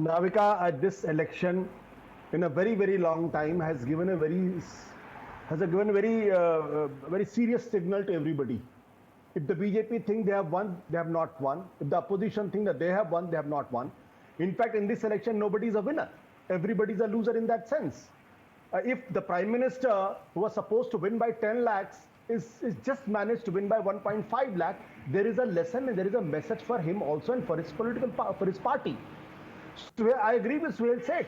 Navika, this election, in a very very long time, has given a very serious signal to everybody. If the BJP think they have won, they have not won. If the opposition think that they have won, they have not won. In fact, in this election, nobody is a winner. Everybody is a loser in that sense. If the Prime Minister, who was supposed to win by 10 lakhs, is just managed to win by 1.5 lakh, there is a lesson and there is a message for him also and for his for his party. I agree with Suhail said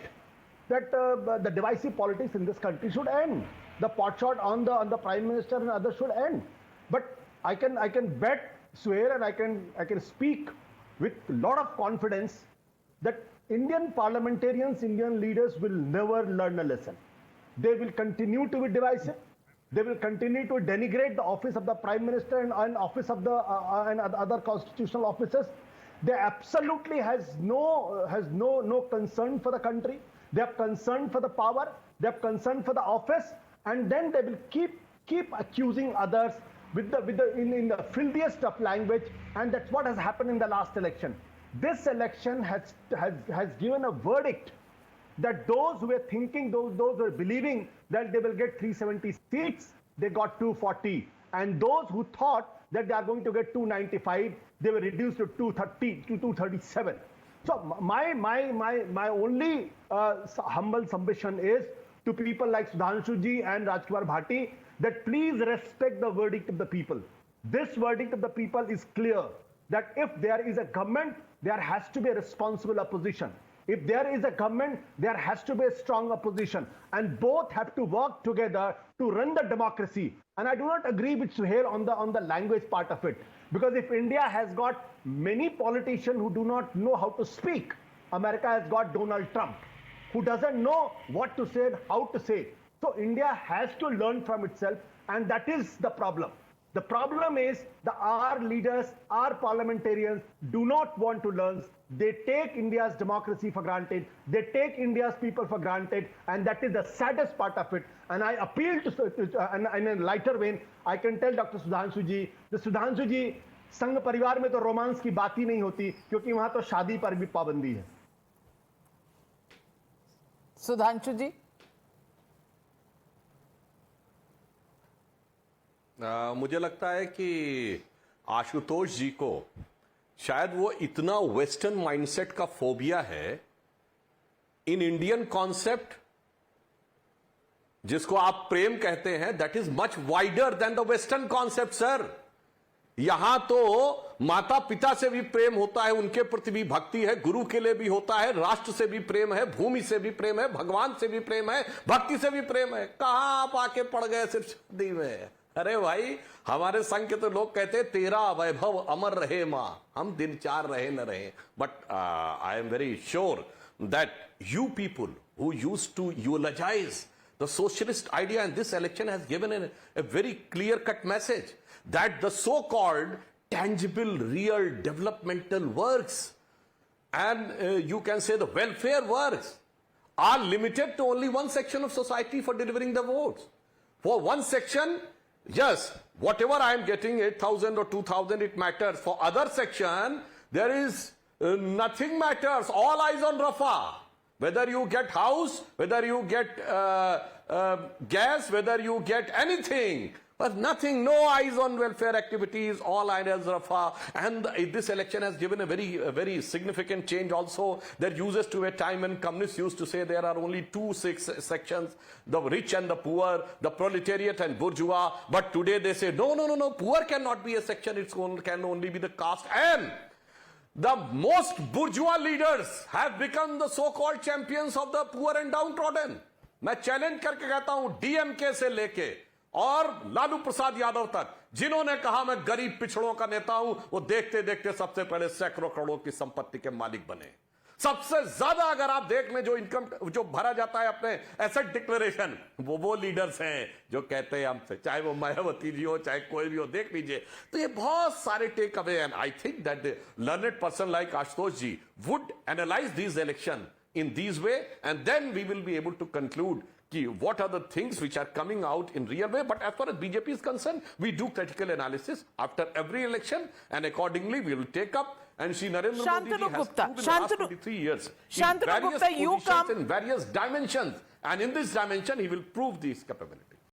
that the divisive politics in this country should end. The potshot on the Prime Minister and others should end. But I can bet Suhail and I can speak with a lot of confidence that Indian parliamentarians, Indian leaders will never learn a lesson. They will continue to be divisive. They will continue to denigrate the office of the Prime Minister and office of the and other constitutional officers. They absolutely has no concern for the country. They are concerned for the power. They are concerned for the office, and then they will keep accusing others in the filthiest of language, and that's what has happened in the last election. This election has given a verdict that those who were thinking, those who were believing that they will get 370 seats, they got 240. And those who thought that they are going to get 295, they were reduced to 230, to 237. So my only humble submission is to people like Sudhanshu ji and Rajkumar Bhati that please respect the verdict of the people. This verdict of the people is clear that if there is a government, there has to be a responsible opposition. If there is a government, there has to be a strong opposition. And both have to work together to run the democracy. And I do not agree with Suhail on the language part of it. Because if India has got many politicians who do not know how to speak, America has got Donald Trump, who doesn't know what to say and how to say. So India has to learn from itself, and that is the problem. The problem is our leaders, our parliamentarians do not want to learn. They take India's democracy for granted. They take India's people for granted, and that is the saddest part of it. And I appeal to, in a lighter vein, I can tell Dr. Sudhanshu ji, the Sudhanshu ji, संघ परिवार में तो romance की बात ही नहीं होती, क्योंकि वहां तो शादी पर भी पाबंदी है. सुधांशु जी, मुझे लगता है कि आशुतोष जी को शायद वो इतना वेस्टर्न माइंडसेट का फोबिया है. इन इंडियन कॉन्सेप्ट जिसको आप प्रेम कहते हैं, that is much wider than the western concept sir. यहां तो माता पिता से भी प्रेम होता है, उनके प्रति भी भक्ति है, गुरु के लिए भी होता है, राष्ट्र से भी प्रेम है, भूमि से भी प्रेम है, भगवान से भी प्रेम है, भक्ति से भी प्रेम है. कहां आप आके पड़ गए सिर्फ शादी में? अरे भाई, हमारे संघ के तो लोग कहते हैं तेरा वैभव अमर रहे मां, हम दिन चार रहे न रहे. But I am very sure that you people who used to eulogize the socialist idea in this election has given a very clear-cut message that the so-called tangible, real developmental works and you can say the welfare works are limited to only one section of society for delivering the votes. For one section, yes, whatever I am getting, 8,000 or 2,000, it matters. For other section, there is nothing matters. All eyes on Rafah. Whether you get house, whether you get gas, whether you get anything, but nothing, no eyes on welfare activities, all eyes on Rafah. And this election has given a very significant change also. There used to be a time when communists used to say there are only two sections, the rich and the poor, the proletariat and bourgeois. But today they say, no, poor cannot be a section, it can only be the caste. And the most bourgeois leaders have become the so-called champions of the poor and downtrodden. मैं challenge करके कहता हूं, DMK से लेके और लालू प्रसाद यादव तक जिन्होंने कहा मैं गरीब पिछड़ों का नेता हूं, वो देखते देखते सबसे पहले सैकड़ों करोड़ों की संपत्ति के मालिक बने. सबसे ज्यादा अगर आप देख लें जो इनकम जो भरा जाता है अपने एसेट डिक्लेरेशन, वो लीडर्स हैं जो कहते हैं हमसे, चाहे वो मायावती जी हो चाहे कोई भी हो, देख लीजिए. तो ये बहुत सारे take away. And I think that learned person like Ashutosh ji would analyse this election in this way, and then we will be able to conclude what are the things which are coming out in real way. But as far as BJP is concerned, we do critical analysis after every election, and accordingly we will take up And Shri Narendra Modi Shantanu has Gupta, proved in the last 23 years Shantanu in various Gupta, you positions, come- in various dimensions. And in this dimension, he will prove this capability.